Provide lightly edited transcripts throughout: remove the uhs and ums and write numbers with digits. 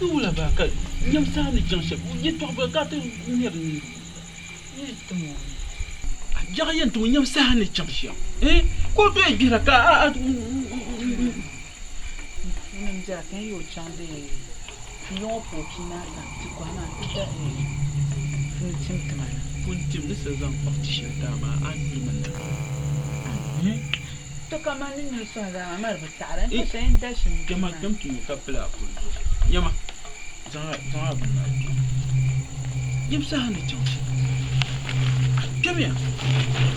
Ula ba ka nyam sa ni jang shep ye to ba ka te ner ni ye to mo ja yen to nyam sa ni jang shep ko to e gira ka nyam ja kan yo chang de yo po kina ka ti kwa na ti da fun tim tamana fun tim ni sa zan parti shi ta ma an ni man da to kama ni ni so da ma ba tare ko sai da shi kama kam ki ka pla ko yama zanga ba yam sa ni jang shep come here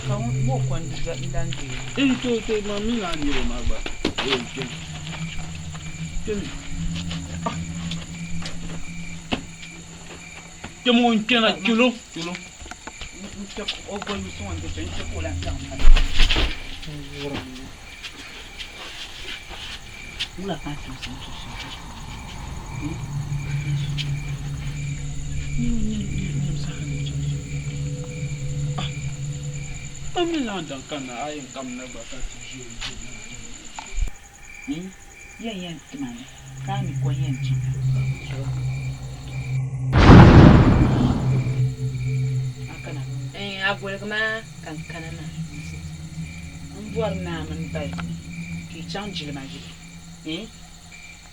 ka mo ko ndi da ndan de to ma mi na ni ma ba come Come on, can I chulo? O ko mi so ande pen ko la ta mula ka ta so ni sa ni Ami landa kana ayin kam na ba ka ti yen tamana ka mi ko yen chi agwal kuma kankana na buwar namun bai ki can jilma ji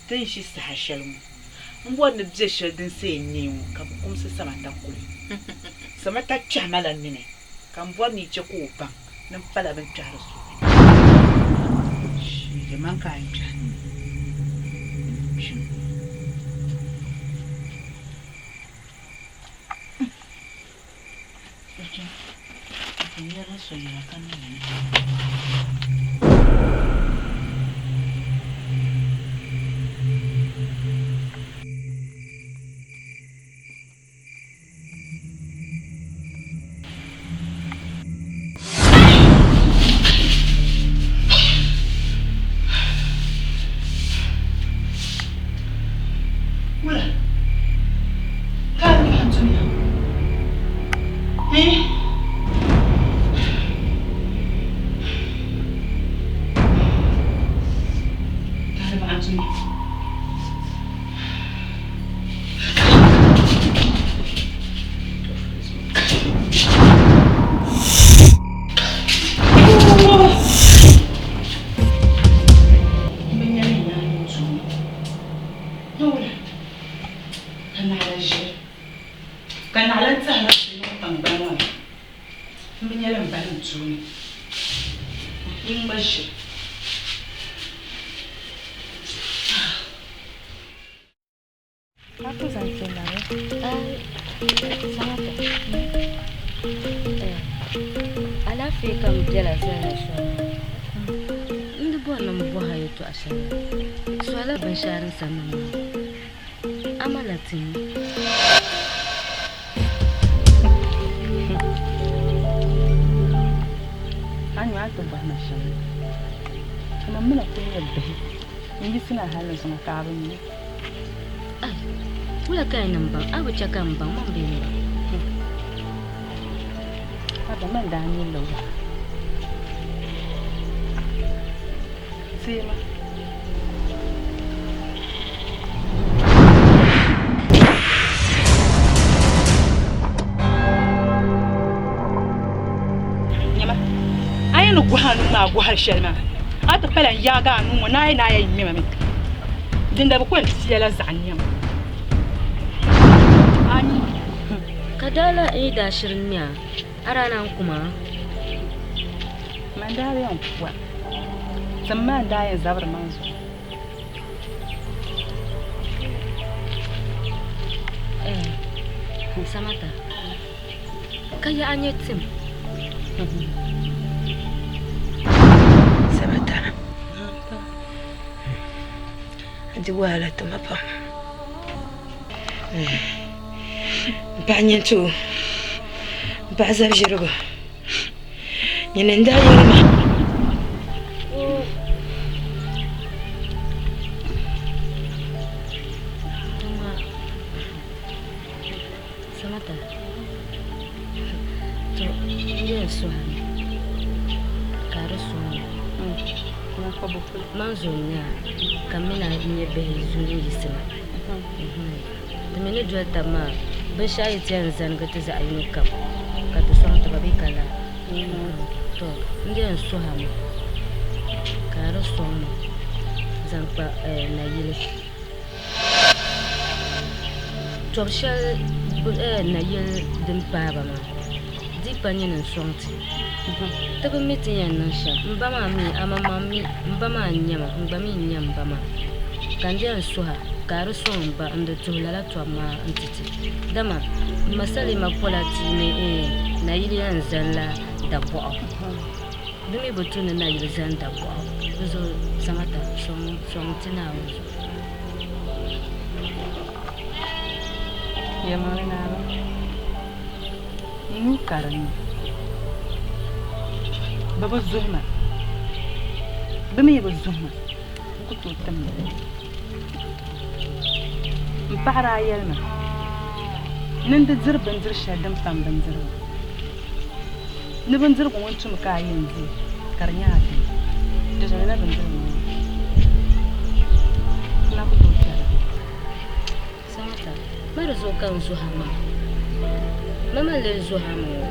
tan shi sa hashal mu buwar da je shadin sai ne mu ka kuma su sama ta kule sama ta chamalan ne kan buwar ni ce ko ban nan fala ban tare su shi da man ka yi Señora, soy la Cakap bang membeli. Apa mana ni lo? Siapa? Nyama. Ayah nak gua shelma. Atau pelan jaga anu mana yang mami. Dinda bukan siapa zanya. Kadala da shirin miya a ranar kuma mandare yan kuwa zamman da ya zabar manzo samata kaya anye tim samata adi wala tumapa Banyak tu, bahasa berjeruh. Yang nendah yang mana? Samata, tu dia suami, karo suami. Kenapa bukan? Manzonya, kami nak ni behizuni isma. Ti mini doli tabi maa binshaɣu yi tiɛn zani ti zaɣ yino kam ka ti sɔŋ tiba bee ka laa to n di yɛn suha mi ka di sɔŋ mi zaŋ kpa nayili tɔbu shɛli nayili din paaba maa dipa nyɛ nin sɔŋ ti tibi mi ti yɛn niŋ shɛm n ba maa mi amama mi n ba maa n nyɛma n gba mi n nyɛ n ba maa ka n di yɛn suha ka di sɔŋ n ba n di tuhi lala tɔbu maa n titi dama masali ma pola ti ni nayili yɛn zani la dabɔɣu bi mi bi tu ni nayili zani dabɔɣu bi zo samata sɔŋ ti naawuni zuɣu yɛmɔri naaba yinu karinli bi bi zuhuma bi mi bi zuhuma n ku tooi timdi n paɣari a yɛlima nin di diri bindiri shɛli din pam bindirigu ni bindirigu ŋun tum ka a yɛn di ka di nyɛ adi di nyɛla bindirigu ŋɔ na ku tooi tɛra samata mari zuɣu ka n zuha maa mama le zuha maa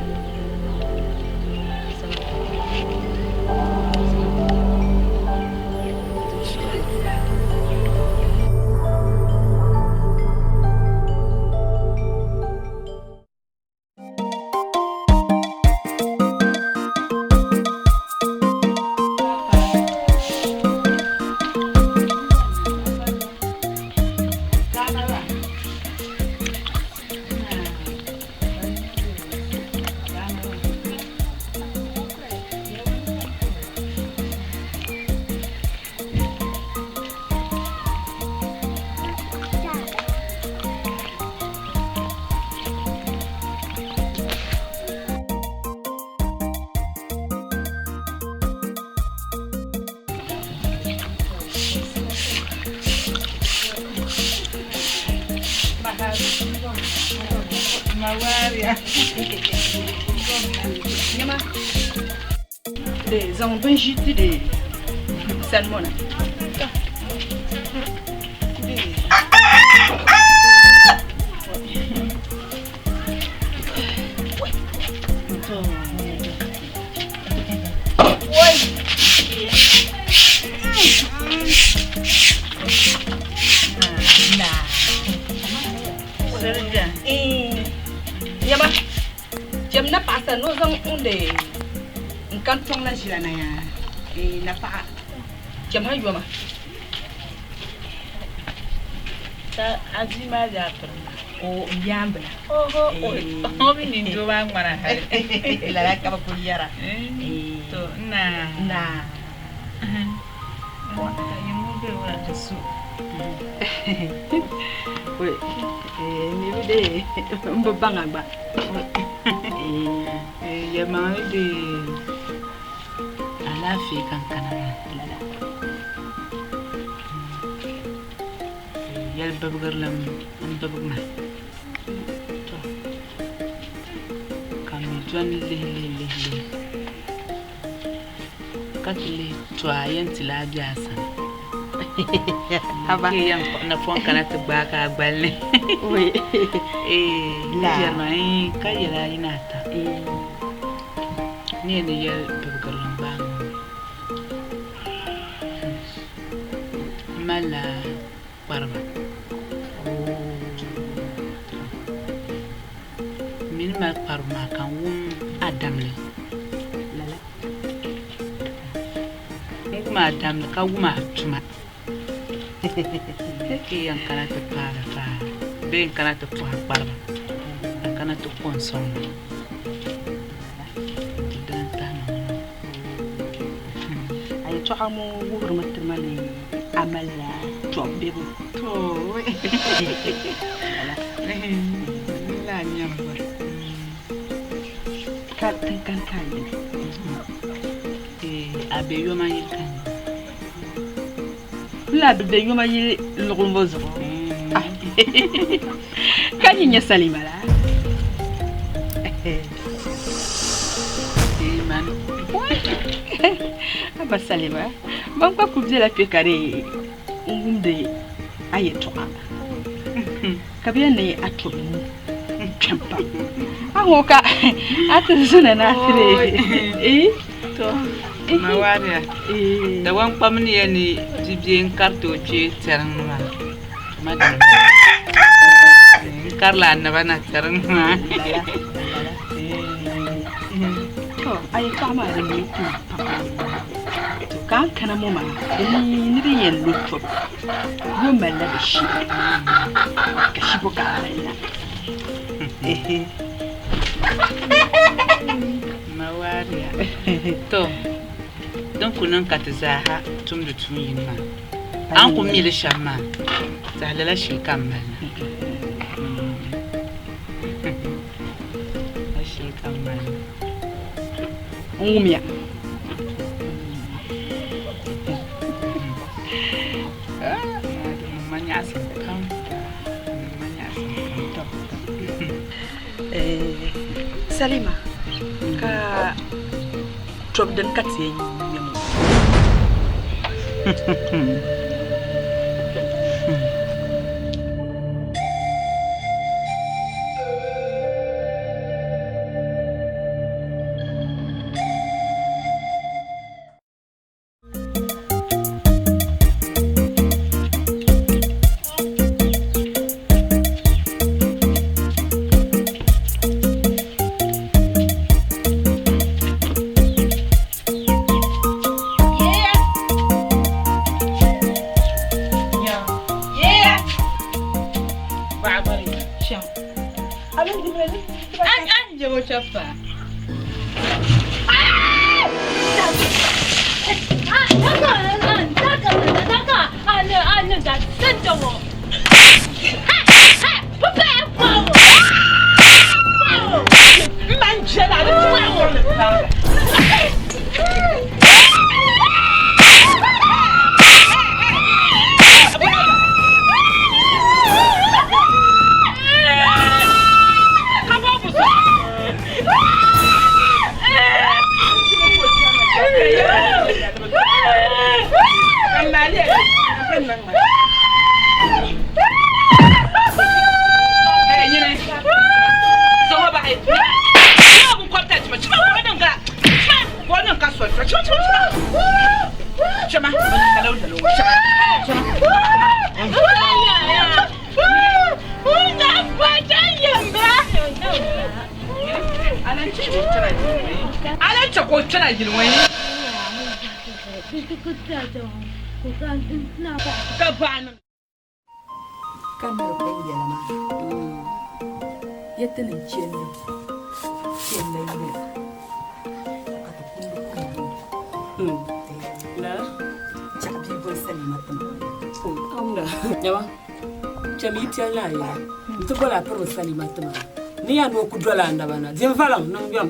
zaŋ bin ʒi ti di sani ŋɔ na yaba jem na paɣasa no zaŋ unde n kan tɔŋ la ʒila na yaa na paɣa jem ha yoma ta aji ma ja pere o n yaambila o mi ni do ba ŋmana hali la la kaba kuli yara to na yi mu be wala ta su mi bi de n bi baŋa gba yɛma de alaafee kankana lala yɛli bibigirili n bibigi ma to ka mi dɔni lihi ka ti lihi to a yɛn ti laa biɛsa haba na fɔn kana ti gbaa ka a gbalini yɛrima ka yɛla yi na ta ni ne yɛli bibigirili baa mala kpariba mini mali kpariba maa kan wum adamli n wum adamli ka wum a tuma ke yan kana ti paara paa bee n kana ti pɔha kpariba n kana ti kɔn sɔŋda tɔɣa mu wuhirimi ti mali amala tɔb bibu la nyamba ka tin kan kan a be yoma yi kan la be yoma yi lugum bo zuɣu ka yi nyɛ Salima la man aba Salima ban kwa ku biɛla kpe ka di n wumdi a yɛltɔɣa kabiyane atobu champa ahoka atuzuna na tire to mawaria da wan pamni yani jibien karto che terang ma madam karla na bana terang ma to ai kama da ni to ka kana mu ma ni da yin lutu yo malla da shi ka shi boka na mawaria to don kunan ka ta zaha tum da tun yin ma an ku mi da shamma zalala shi kan mana shi kan mana umia Salima ka trop den katse nyemu Kamar penjala ma. Yette ni chenne. Chenne ne. Kata kundu. La. Chabi bo Salima tama. Amna. Yawa. Chami tiala ya. Mtukola pero Salima tama. Ni ya no kudola ndabana. Zemvala nangyam.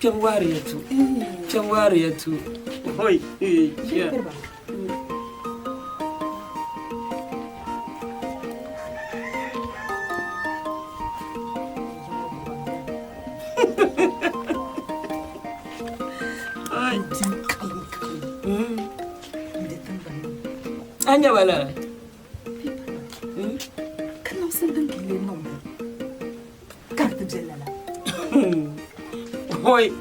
Chamwari yetu. Chamwari yetu. Hoi. Yeah. Anya wala. Kana usan gile nomba. Kartu jelala. Hoi.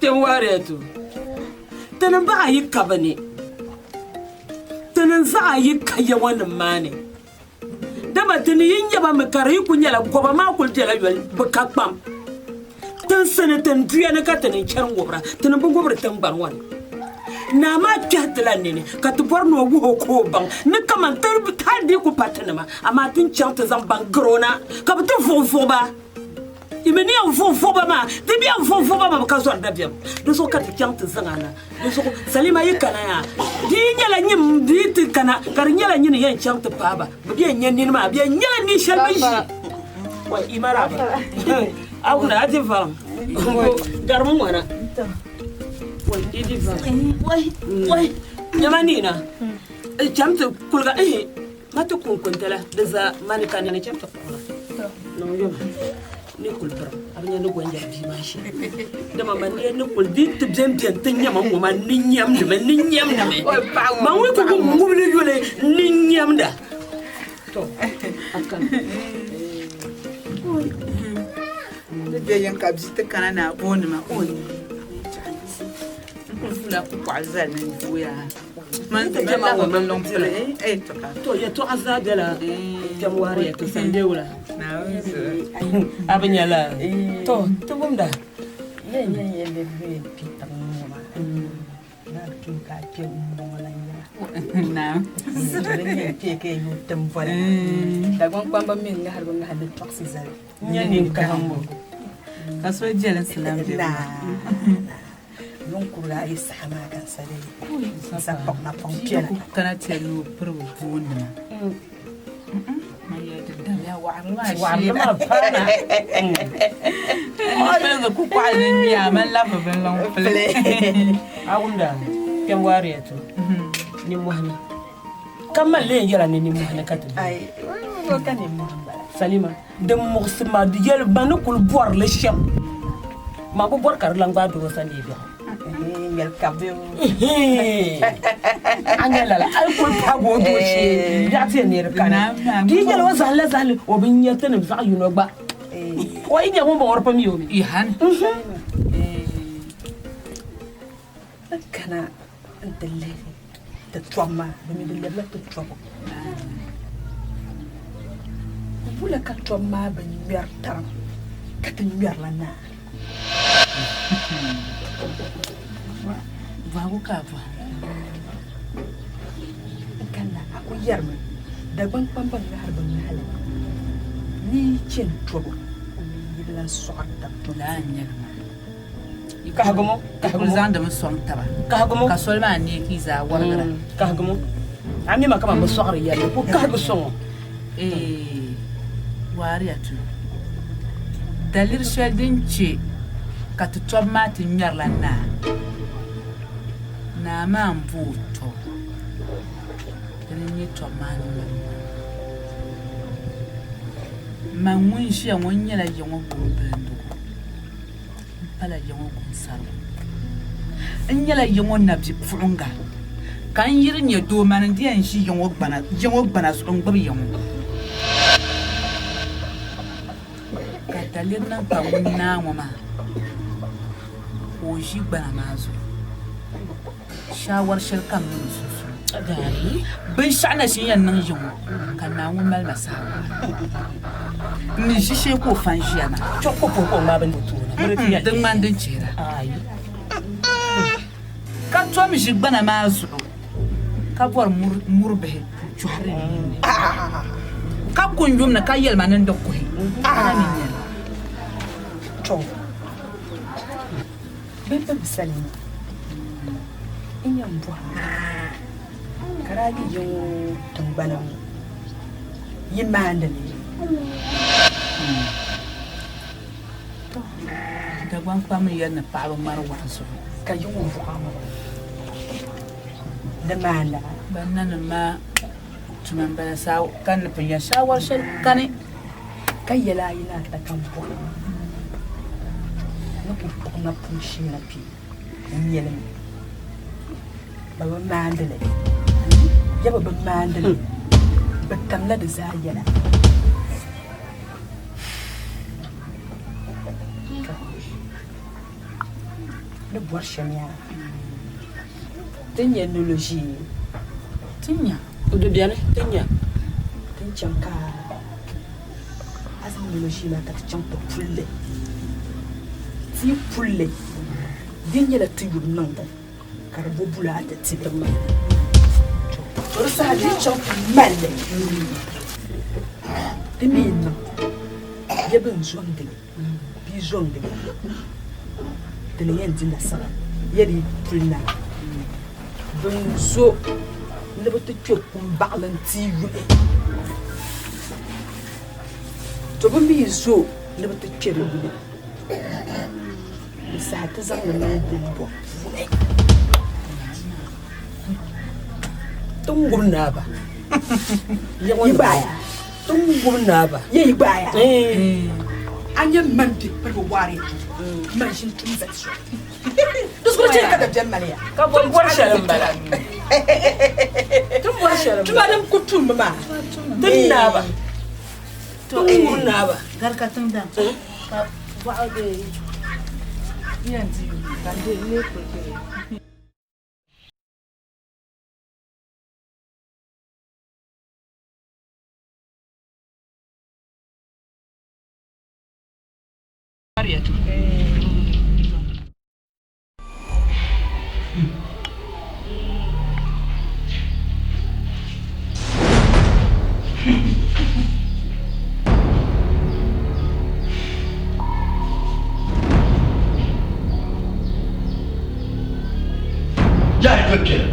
Temware tu. Tanan ba yi kabane. Tanan za yi kayawan mane. Dama tani yin yaba makari kunyala goba ma kul jela yol bakakpam. Tan sanatan duya na katanin charan gobra. Tanan bu gobra tan barwan. Na ma jatla nene ka to borno wo ko bang ne kaman tar bi tadi ko patana ma ama tin chanta zam bang grona ka bu to fo ba imeni an fo ba ma de bi an fo ba ma ka so da biam do so ka chanta zangana do so Salima yikana ya di nyala nyim di ti kana kar nyala nyin yen chanta pa ba bi yen nin ma bi nyala ni shalbi wa imara ba awuna ati fam garmu wana Wai, Yamanina. Jump to Kulga, Matu Kuntela, there's a manicani and a chapter. No, ni kulbra abnya ni gonja bi ma shi da mama ni kul di tibzem bien tinya ma mo ma ni nyam de ni nyam na me ma wi ko mo le yole ni nyam da to akan da biyan ka bisita kana na boni ma la ku kwazal ni buya man ta jama wa man long pele to ka to ya to azada la kam wari to sande wala na abnya la to gumda ye le be pitam ma na kin ka ke mbonga na ne ke yu tempola da gon kwamba min ga har gon ga halit taxi zari nyani ka hambo kaso jelen salam de non kula yi sama kan sare sa pok na pompier kana telu pro bunda ma ya da ya wa ma pana ma da ku kwa ni ya man la ba ben long play agunda kam wari to ni muhana kama le yala ni muhana katu ai ko kan ni muhana salima de mursima di yel banu kul bor le cham ma bo bor kar lang ba do sandi bi ngel kabbe angela la al kul pa go do shi ya te ne kana di yel wa zalla zalla o bin yata ne fa yuno ba o ide mo bor pa mi yo i han kana ndelle te twama mi de le te twabo bula ka twama ba nyar taram ka te nyar la na va ku ka va kana aku yarma da ban pamban na har ban hala ni cin twabo yidla soqata la nyar kahagamo zan da musom taba kahagamo ka solma ne ki za wargara kahagamo ami ma kama musogri ya ko kahago songo wari atu dalir sheldin ce ka tu tob ma ti nyar la na ma mbuto ni tob ma ma mun shi an wanya la yango gumbendo pala yango gunsaro in yala yango na bi funga kan yirin ya do man ndiyan shi yango bana su ngbar yango ka dalir nan ka wunna ma o shi bana mazo shawar shirkan mun su bin sha'na shi yan nan yango kan na mun mal masawa ni shi she ko fan shi yana choko ko ma ban to na din man din cera ai ka to mi shi bana mazo ka bor murbe chuhre ka kunjum na ka yel manan da ko ana ni to bebe bisani inyam bo karagi yo tambana yimanda ni da gwan kwa mi yan pa ba mar wanso ka yo bo ama da manda bannan ma tuman ba sa kan pin ya shawar shal kane kayela ina ta kan bo na ku na pushi na pi yele baba mandele ya baba mandele batamla da zayela le boire chania tenya nologie tinya o de bien tenya tenchaka azam nologie la ta champo pulle ti pulle dinya la tibu nanda karbo bula ta tibu Orsa di champo malle dimino yebun zonde bi zonde tene yendi na sala yedi prina bunzo ne bote chopum balanti yu to bumbi zo ne bote chere yu sa ta zan ne dumbo tungum na ba yibaya tungum na ba yibaya anya man bi per wari man shin tun zai so dus ko ce ka da jammaliya ka bon bor sharan bala tun bor sharan tuma dan kutum ma tun na ba to na ba garkatun dan ka wa'ade yanzu kan dai ne ko kire Ya itu kira.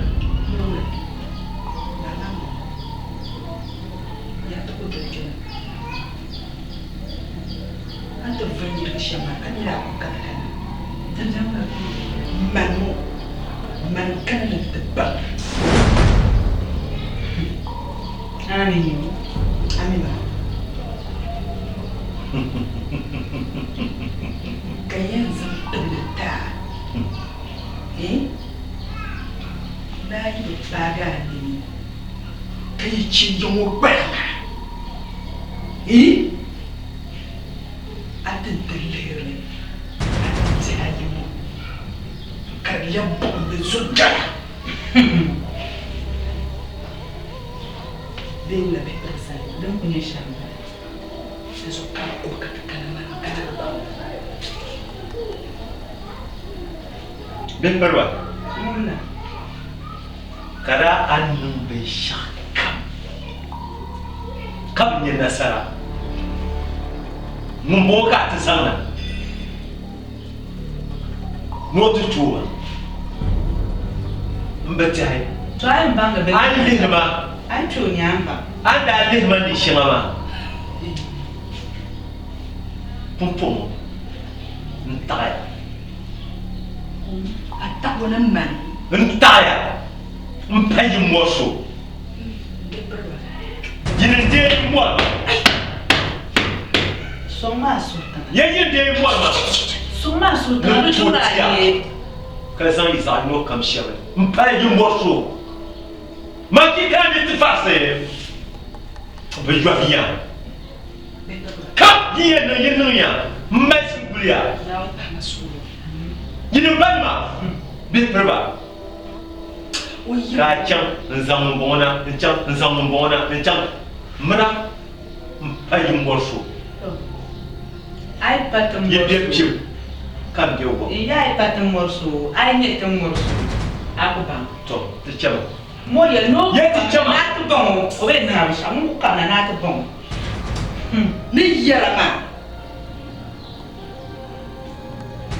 Ya to ko kira. Anta venir shama an la ka kan. Tanzama man kan tebak. Amin. Amina. Kayan zan tabbata. Bayi baga ni. Kai ci yomo ba. Atin tellere. Atin ayimu. Kariyan bombe sujja. Bella petrasa, dan punya syamba. Sesuka aku katakan mana. Ben barwa. Muna. Kada annun bai shakka. Kam ne nasara. Mun boka ta sanna. Motu tuwa. Mbati hai. Try and bang a bit. An lihma. I told Yamba. An da lihma di shimama. Pumpum. Ntaya. Atak wannan man. Ntaya. Mpayi moso. Jinin de mo. Soma sultan. Yayin de mo ma. Soma sultan. Kala san isa no kam shewe. Mpayi moso. Maki kan de face. Be jwa bien. Kap bien no yenu ya. Mbasi gulia. Na wata masulu. Jinin banma. Be perba. Ka can nzam mbona, nzam mbona, mra mpayi morso. Ai patam Yede morso. pim. Kam de wo. Ai patam morso. Ai netam morso. Aku bang. To, te chama. Moya no. Ye ti chama. Na tu bang. O be na bisa mu kana na tu bang. Ni yara ma.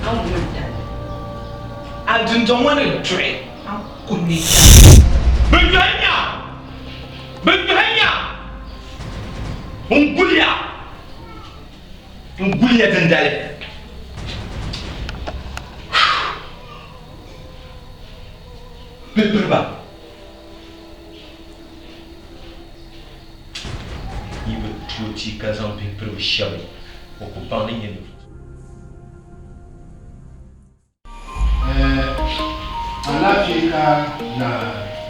An wanda. Ajunjong wani tre. Kuni. Beganya. Unggulia tendale. Beberapa. Ibu tuti kazan beberapa syawi. Ocupando em Alafika na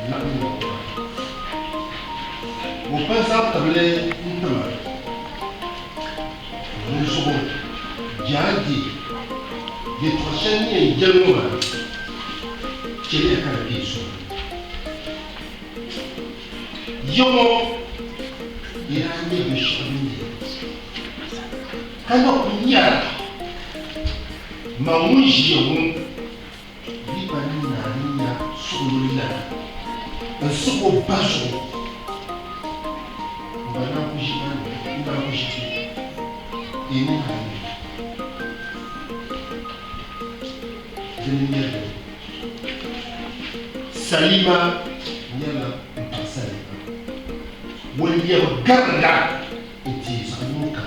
mkwa. Upensa tabele ntama. Nusugo jadi yetwashani yenjelwa. Chele kana biso. Yomo irani bishoni. Kama kunya mamuji yomo Nanya Sulula and so Basso Banabushi in Salima Yella Salima. When you have Ganda, it is a Muka.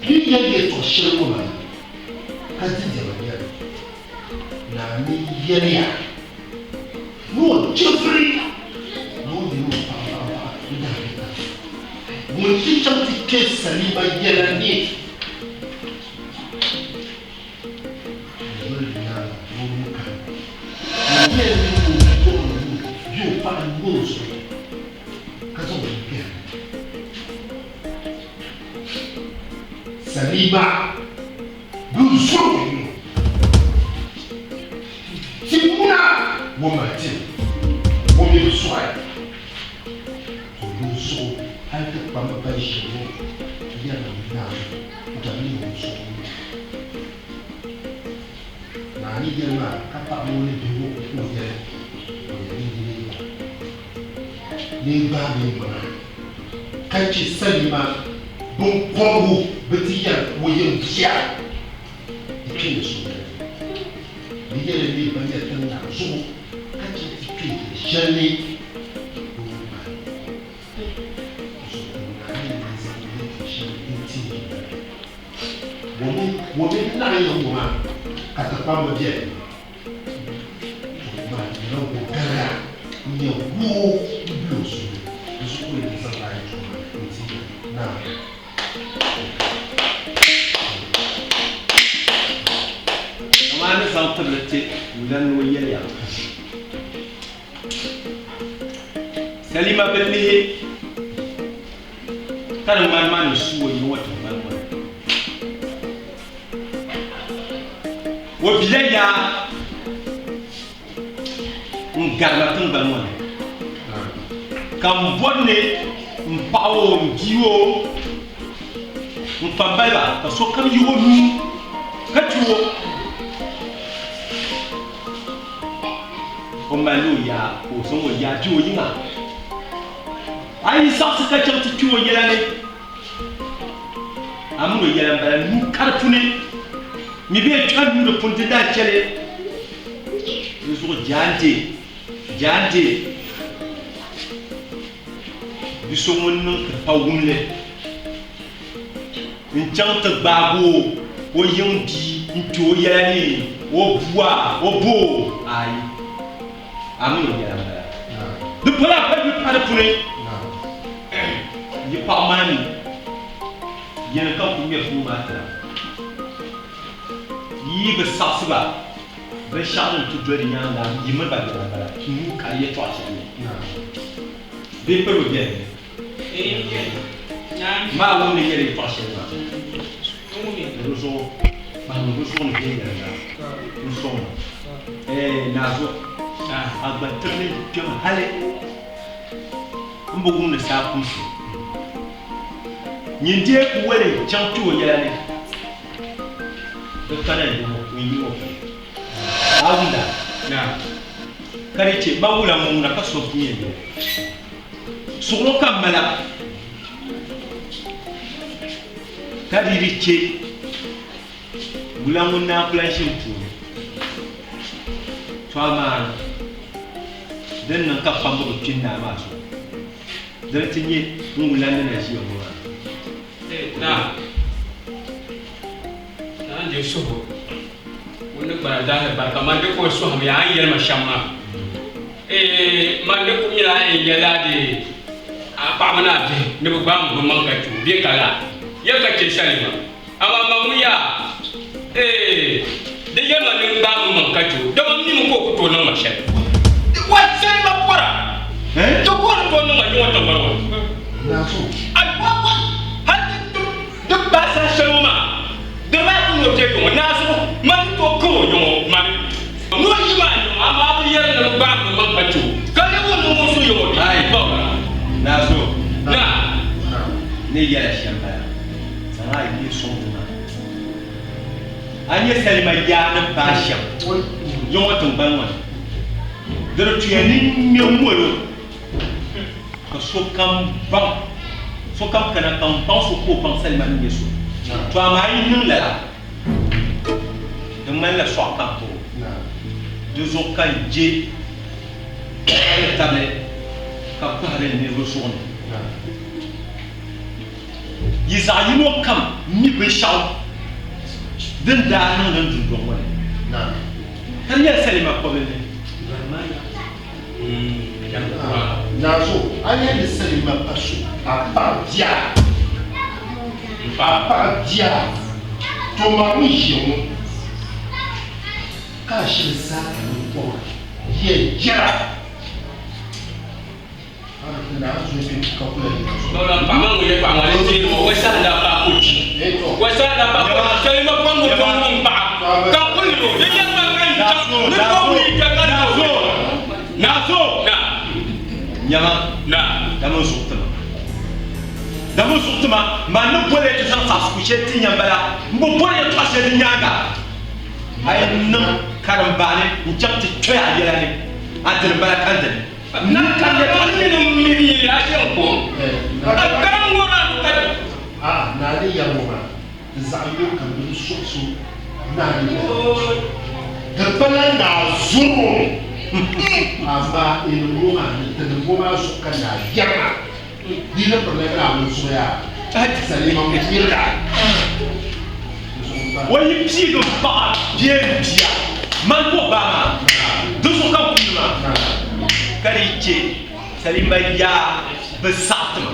Give you to Shelma. Na mi yẹlẹya n'o jẹfiri n'o yẹlẹ o papa nígbà nígbà mo Mungkin cantik kisah lima jalan ni. Salima busuk Simuna Momatin Momi Soy Busuk Alta Pampa Shimo Yana Mina Dami Busuk Nani Yana Kapa Moni Bimu Kuya Ni Babi Mana Kachi Salima Bon Kongo Betiyan Woyen Kia Ikine Soya Miguel Lee Banyak na Zoom Kachi Tikri Jali Women na young woman at the Pamba Jet. No Gara, no war blues. The school is a light now. Mana sampai letik bulan Nuya ya. Salima beli kan man suwe ni watu man. Wo bilaya ngarma tun ban. Kam bonne mpawo ngiwo mpambala ka so kam yiwo nu katuwo Omaluya o songo ya juo yinga ai sa ka chanta juo yelane amuno yelan bala nu kartune mi be tan nu ponte da chele so jante biso mon non ka pawumle in chanta bago o yondi nto yelane o bua o bo ai amuno yelan bala de pala pa bi para pune yi pa mani yen ka ku me fu mata yi be sasba be sharon tu dori nyanga yi me ba bala mu ka ye to asani be pe wo bien ma wo ne yele to asani ma mu so ba mu so ne ye ya mu so nazo agba terne pion hale mbogum ne sa kumsi nyindie ku wele chantu o yelane de kana ndimo winyi wo awunda na kariche bawula mu na kaso kunye sugro kamala kadiriche bulangu na planshin tu twama den nan ka fambo tinna ma so dan tinye ngulande na shi yo na je so woni bara da barka man de ko so ham ya yel ma shamma man de ko ila yela de a pa mana bi ne ba mu man ka tu bi kala ya ka ke shalima ama mamu ya de yema ne ba mu man ka tu de mam ni mu ko to na ma shat wa sai ma pora to ko to na ma yo to baro na so ai wa de basa shoma de ba ku no te ko na so man to ko yo man no yi ma yo ama bu yer na ba ko man pa tu ka le won mo so yo ai ba na so na ne yala shamba sana yi so na anye salima ya na ba sham yo watan ban wa dero tuyani mi mo ko so kam ba so kam kana kan pan so ko pan salima ni yeso to amai nin la de man la so kan to de zo kan je table ka ko hale ni so on yiza yimo kam mi be shaw den da nan nan dun don wala kan ya salima ko be ne Nazo, allez laisser ma passion à part dia. À part dia. Ton mari, cache ça le bon. Dia. Kalau paman boleh paman ini wasa dah pak uji, wasa dah pak uji. Saya mau paman paman pak. Kau pun itu, dia yang makan jam, ni kau beli jangan naso, naso, nah, nyama, nah, damu sutma, mana boleh tu sang sas kucing nyambala, boleh tu asal nyaga. Ayam nam karambane, ucap tu aja ni, ada balakan tu. Nak kalau minum miri asyik pun, akan orang tak. Nadi yang mana, zayu kami susu, nadi. Kepala nazuru, amba ilmuwan, ilmuwan suka najar. Dia pernah musuhnya, saya memikirkan. Woi psi do pa, dia dia, mampu bama, dosu kau pula. Karice, salimaya besatma.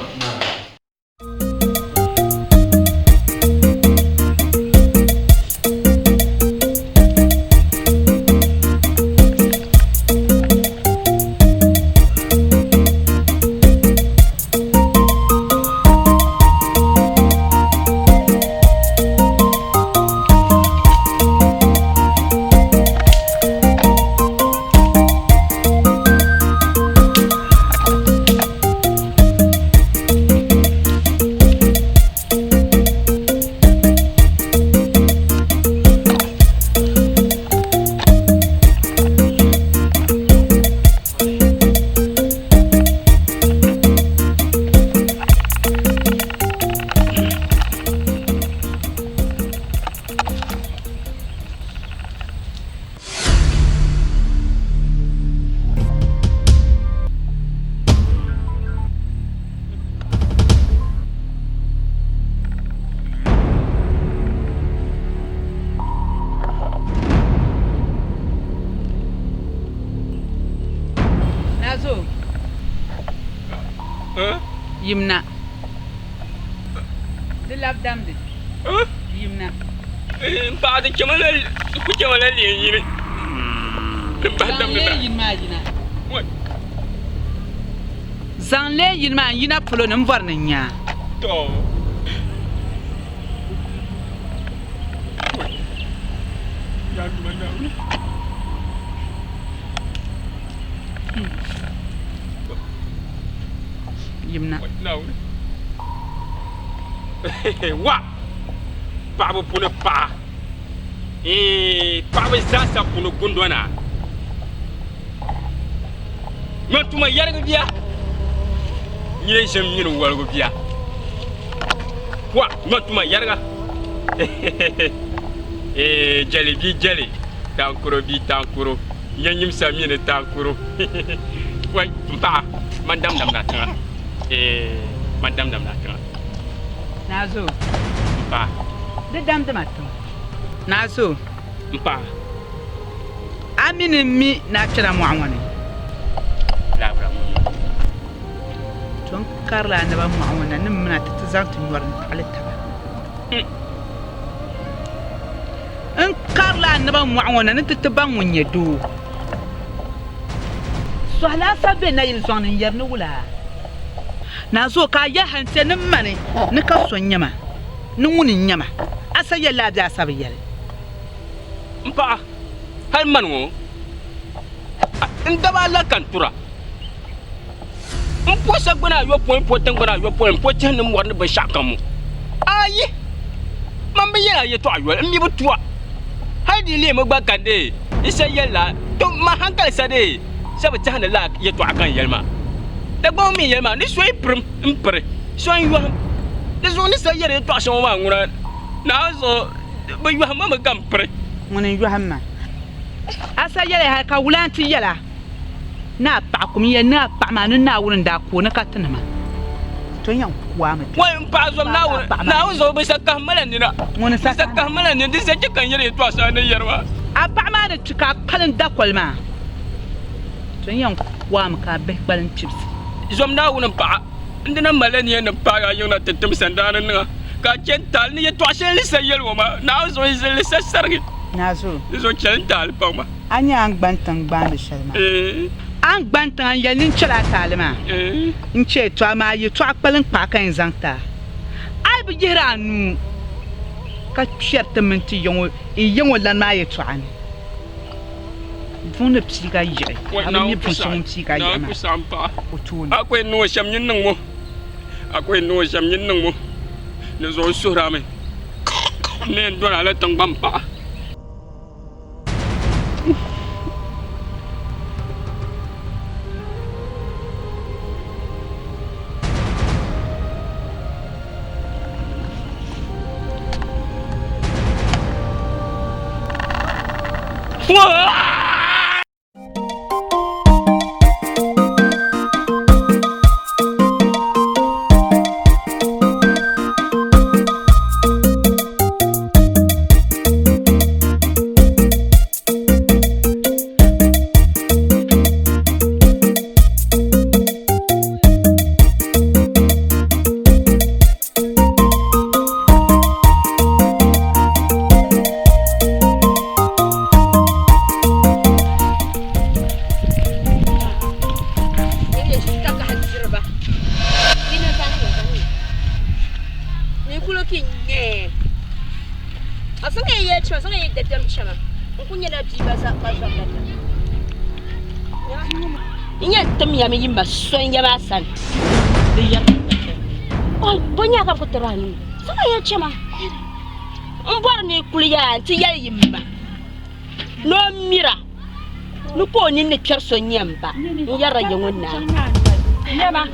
Yimna. The love damned. Yimna. Father Chamal, put your lady. What? Zanle yinma yina pulo nam varnanya. To. Yimna. No. What? Papa puna pa. Papa sasa puna gundwana. Matuma yarga biya. Nyire sem nyiro walgo biya. Wa matuma yarga. Jalebi jale. Tankuro bi tankuro. Yanyim samine tankuro. Wai mpa mandam dam natanga. Mandam dam natanga. Nazo. Mpa. De dam dam atanga. Nazo. Mpa. Amine mi na tira muawani. Labra mo. Ton karla na ba muawana nim na tatazantu nwar alita. In karla na ba muawana na tataban wonye do. So hala sabe na yin zonin yarnu wula. Na zo ka ya hanse nin mane ni ka son nyama. Ni wunin nyama. Asa ya labiya sabe yare. Mpa. Har manwo. Ndaba la kantura. Mpo sagbana yo point potangana yo point potan nim warne ba shakamu. Ayi. Mambe yela ye to ayo mi butua. Hadi le mo gbakande. Isa yela to ma hankal sade. Sabe tahana la ye to akan yelma. Da gbo mi yelma ni so iprim impre. So yo. Da zo ni sa yere to aso wa ngura. Na zo ba yo ma ma gampre. Ngone yo hamma. Asa yele ha ka wulanti yela. Na pa kumi ya na pa ma na wurin da ko na katina ma to yan kuwa mu wai pa zo na zo bi sakka malan ni na wani sakka malan ni sai kan yare to asa ne yarwa a pa ma da cika kalin da kwalma to yan kuwa mu ka be balin chips zomna wun pa ndina malani en pa ya yona tetem sandana nga ka kental ni to shel li sayel woma na zo izel li sargi nazo zo kental pa ma anya an gbantan gbande shalma an gbantan ya nin chela talma nche to ma yi to akpalin pa kan zanta ai bi jira nu ka cherte minti yongo lan ma yi to an vun psiga yire ami funson psiga yama na ku sampa otun akwai no sham yin nan mo akwai no sham yin nan mo ne zo sura me ne ndona la tang bampa Yimba sonya basan oh bonya ka kuterani sama ya chama mbor ni kuliya ti ya yimba no mira no ko ni ne kerso nyamba yara yongona nyama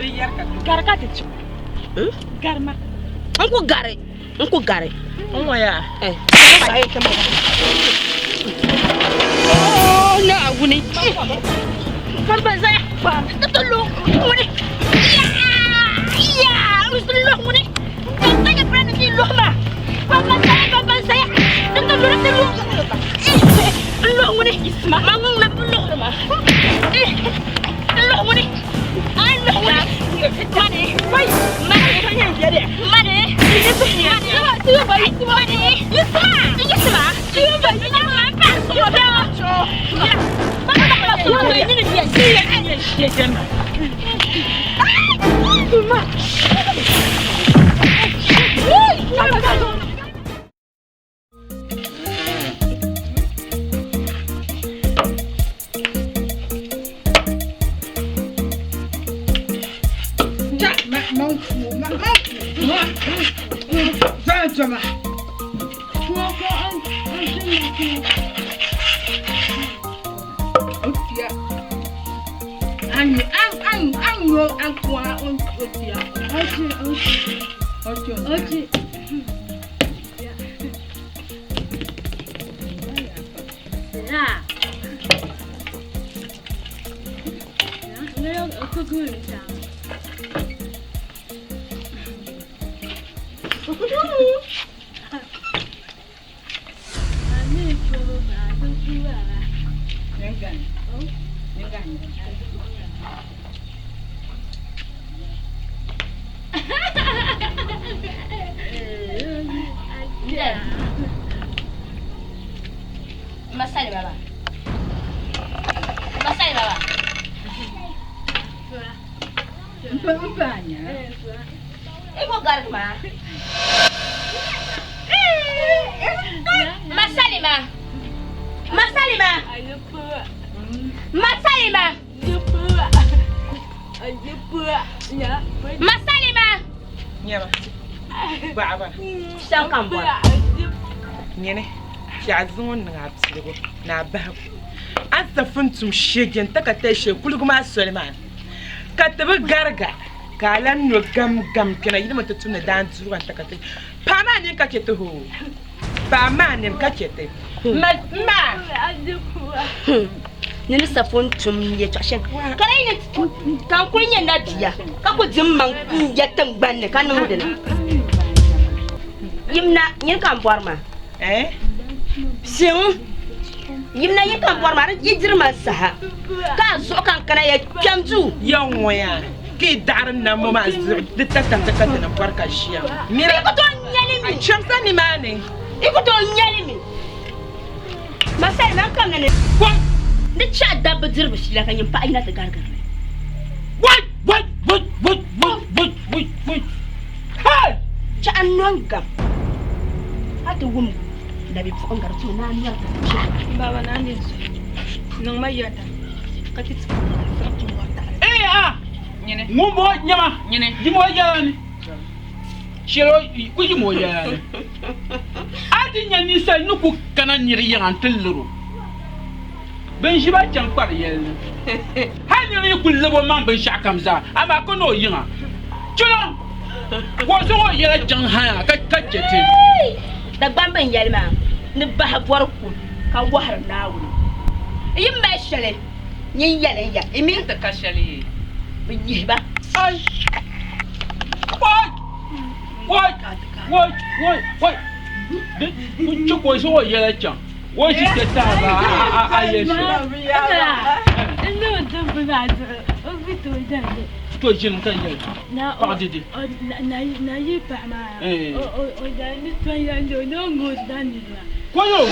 garka ti garma anku gare onwaya sai kama oh na aguni Papa saya, tolong, muni, ya, tolong muni, saya pernah di rumah, papa saya, tolong muni, mangung nak tolong rumah, tolong muni, mana, jadi, mana, tu baik, mana, Masai baba. Banyak. Mau garuk mah. Masalima. Nyama. Baba. Sangkam buat. Nyene. Jazun na absirgo na bahu. Anta funtum shegen takata she kuluguma Suleiman. Katabu garga. Kalan no gam kena yidima tutuna dan zuru an takata. Pama ni kakete ho. Pama ni kakete. Ma. Nini safon tum ye chashen. Kala ina kan kunya na dia. Ka ko jimman ya tangban ne kan mudena. Yimna nyin kan borma. Sing yimna yin kan borma yijirma saha. Ka so kan kana ya kyamzu. Yonwa ya. ki darin nan mu ma ditatan da kan nan barka shiya mira ko to nyali mi chamsa ni mane iko to nyali mi masai nan kan ne ko ni cha dabba dirba shi la kan yin fa ina ta gargar wai hey cha annon gam hata wum da bi fon gar to na nyar ta baba na ne nang mayata kati Mumbo nyama jimo jalani shiro ku jimo jalani adi nyani sa nuku kana nyiri yan tilluru ben shiba chan kwar yel hani ni kullu bo man ben shakam za ama ko no yinga chulo wo so wo yela jan ha ka jete da bamban yelma ni ba borku ka wahar nawu yin ba shale yin yale ya imi ta kashali Yiba. Ay. Why? Kunci ko so yela can. Wai shi ke ta ba a yeshi. No, don't be that. To jin kan yel. Pa didi. Na yi pa ma. O da ni to ya no go dan ni la. Ko yo.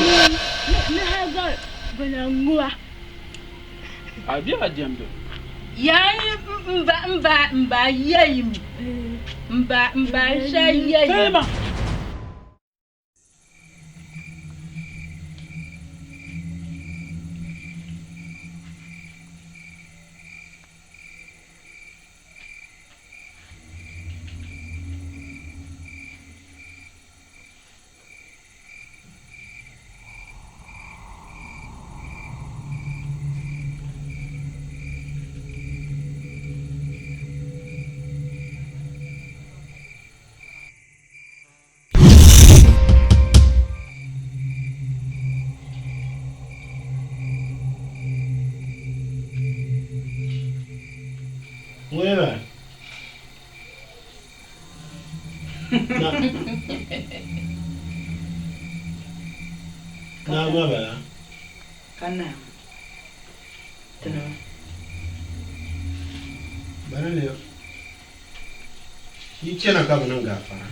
Na ha ga bana ngua. Abi adiamdo. Yani mba yeyim mba shayeyim Sema Where? Na baba. kana tana Bana ne. Yi kenan ka nan gafara.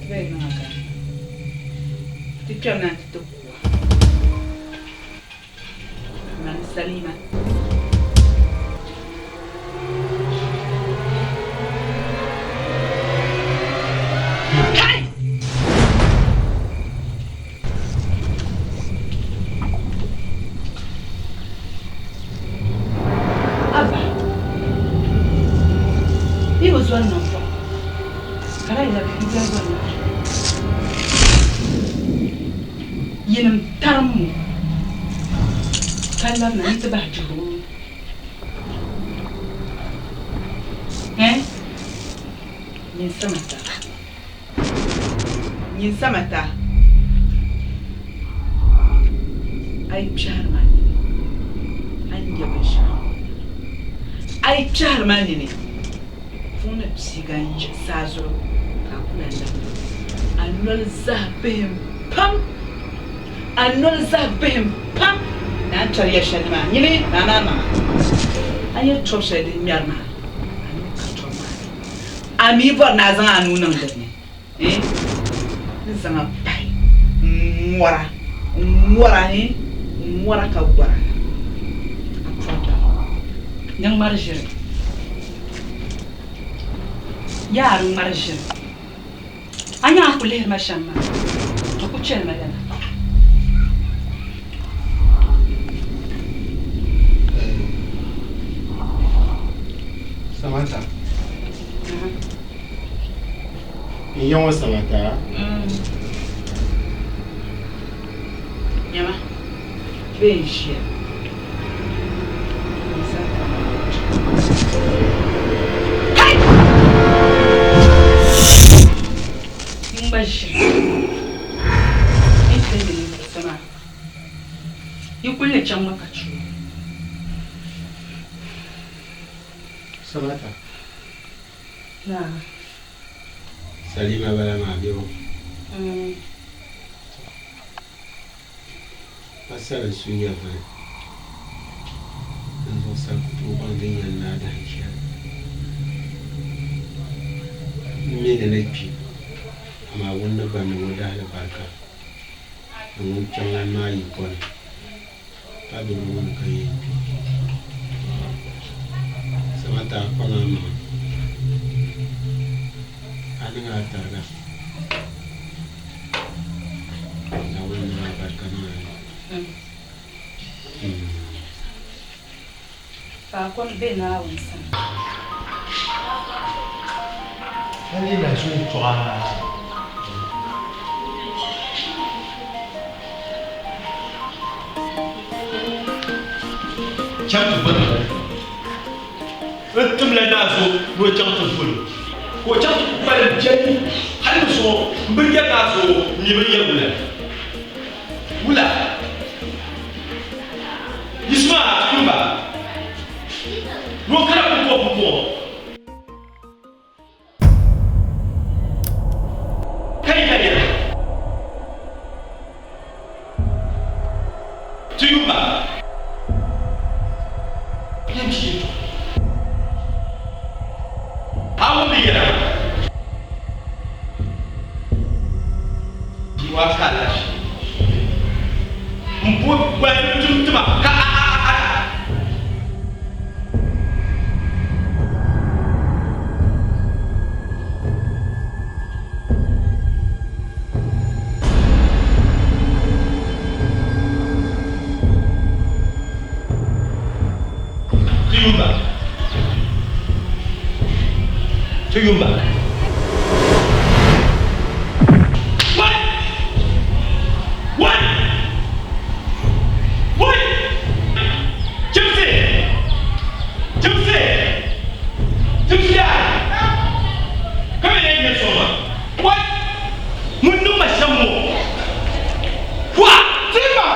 bai na ga dukkan nan ta kuwa man salima wannan fa kara ina fitar wannan yinin tarmu kallon nan ta ba jiro yin samata ai bishar mani an yaba shi ai bishar mani ne funa psigan sazuro kakuna nan annol zabem pam na tariya shalma yini na ayi tropse di miyarma ani katoma ami bor na zan anu nan da ne zan bai mwara ka gwara atrata yang marjere yaran marjere anya kulle mashamma to ku ce magana Samantha. Yawan Samantha. Yama. Bem cheio. Imbashi. Entende isso, Samantha? Eu conheço uma cachorra. Samantha. Na. Salima bala ma biyo. Pasal suya vai. Não só tu bandinha nada aqui. Me ne pi. Ama wonna ban woda la barka. Mun changa mai kon. Ta do mun kai. Samata pangama. Ani ngata. Fakon bem na onça. Ali na sua Chatu bana. Entum la nazo no chatu fulu. Ko chatu bana jeni halu so mbiya nazo ni biya bula. Bula. Isma kumba. No cara popo. Hey. Tuyuma. Yemshi. Awuliya. Diwakala. Mpo kwa tumtuma. Tuyuma. What? Gypsy. Come here, Soma. What? Mundu mashamu. What? Tima.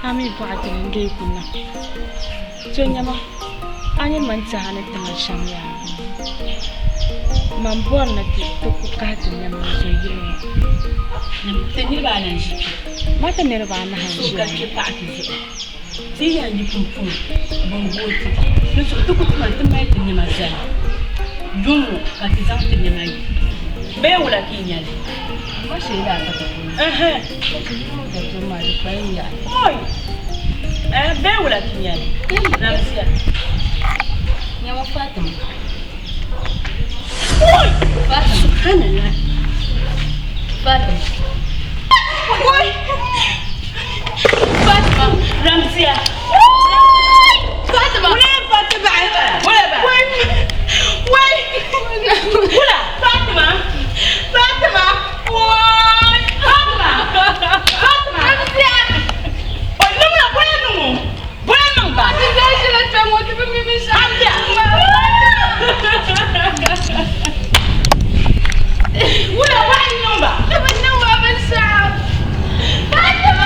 Ami buat ini guna. Jonya mah, ane mencari teman samya. Mampuan nanti tuku kajinya menjadi. Teni bana shi. Mata nirvana hanji. Suka ke pati. Sai ya ji funfun bangoti. Nusu tuku kuma tumai tenya mazana. Dungu katizam tenya mai. Be wala kinyali. Masih dah kata pun. Cuma dibayar. Oi. Be wala kinyali. Namsia. Nyawa Fatima. Oi. Fatima. Subhanallah. Fatima. Oi. Fatima. Namsia. Fatima. Wala Fatima. Wala ba. Wai. Wala Fatima. Fatima. Wai. Fatima. Fatima. Namsia. Oi, nungu boleh nungu. Boleh nungu ba. Tidak sila tamu tu mimi sampai. Wala wai nungu ba. Tapi nungu apa sah? Fatima.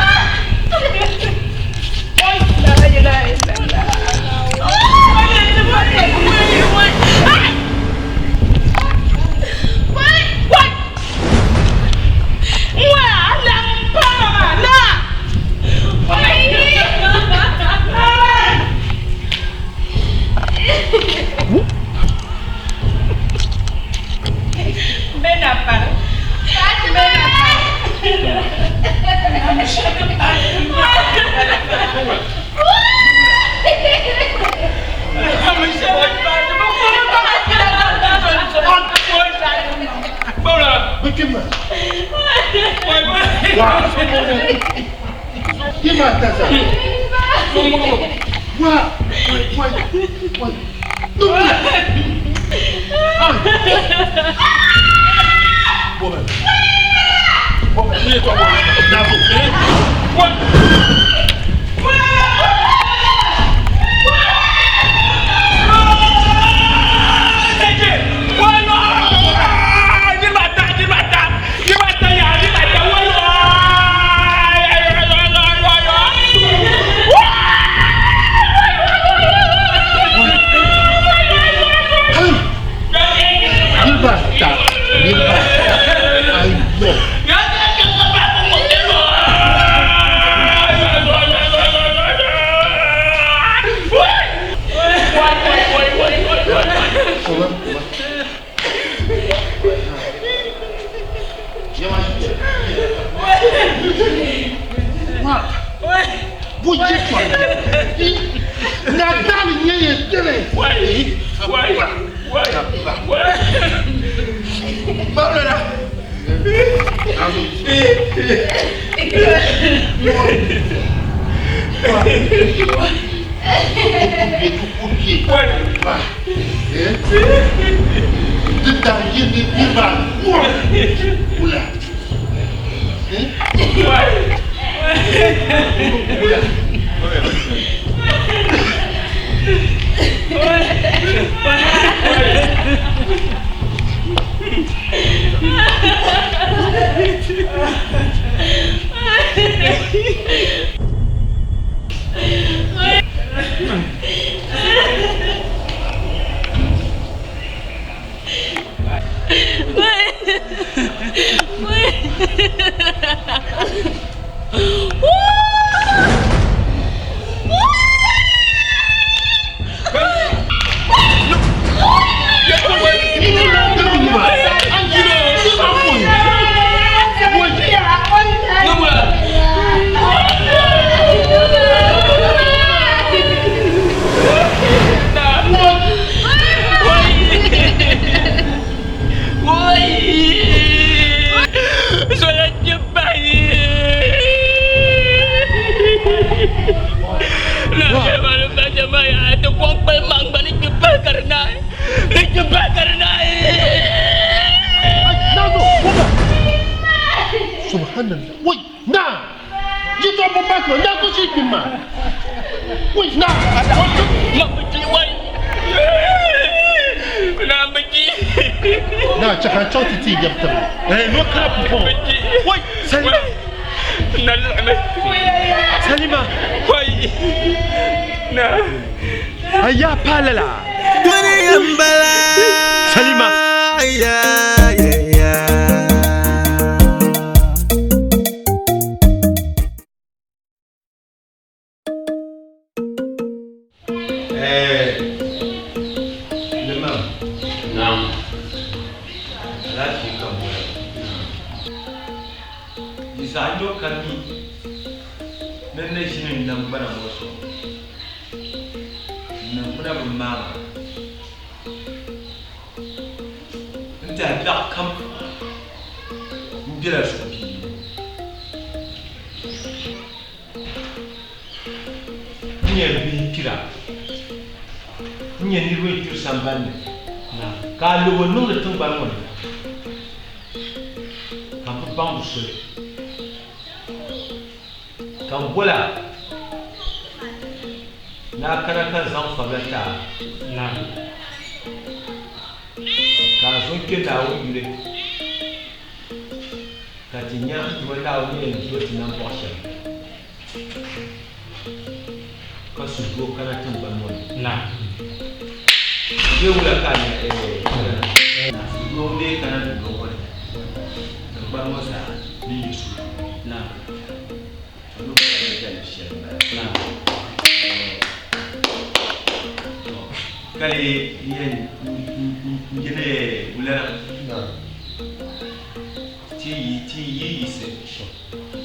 yi se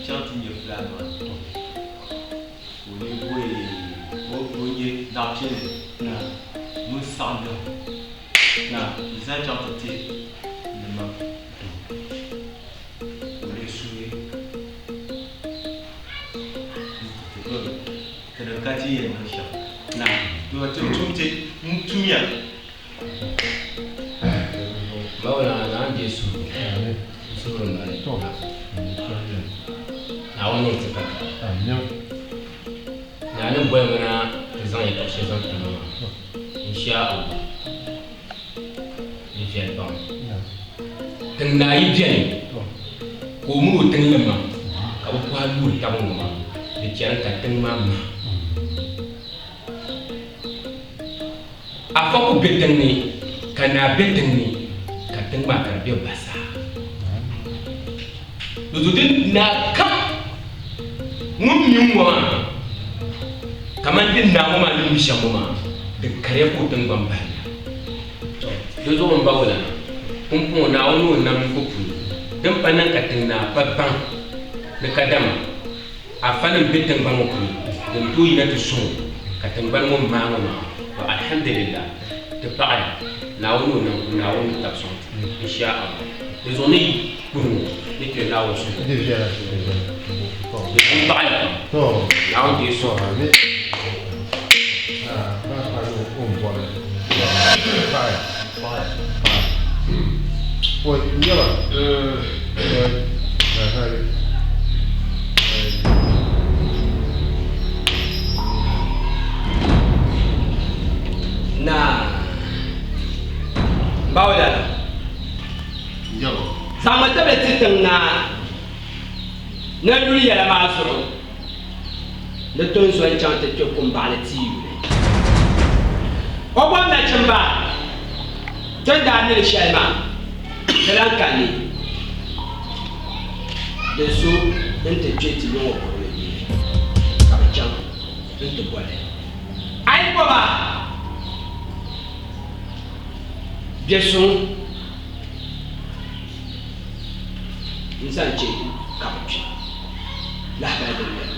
chanti ni plan o ni wo ye na pie na mo sanda na za chanti ni ma o le suye kana kati ye na sha na to tumte mtumia bawa na Yesu suru na to na wani tsaka na nan boye mana zan yi karshe zan kuma insha Allah ni fiye ba tan na yi biyan ko mu tan lamma ka ba kwa lu ta mun ma da kiran ka tan ma afa ku betan ni kana betan ni ka tan ma karbe basa dududin na kam mun min wa kaman din na mu ma din bishan mu ma da kare ko tan bamba to zo mun bawula kun ko na wani nan ku dan fanan ka tin na babban da kadama a fanan bitin ban ku dan to yi na to so ka tan ban mun ma ma to alhamdulillah ta fa'a na wani tabson insha Allah les on est pour ni que là aussi déjà on parle là on dit ça mais on voit ouais il y a na bawda sama tabe titin na duri ya ma so da ton so an chanta ke kun ba la ti o bon na chamba ton da ni shelma kalan kani da so dan ta ce ti yo ko ne ka chan dan ta gwale ai ko ba Biason insan ce kamci la ba da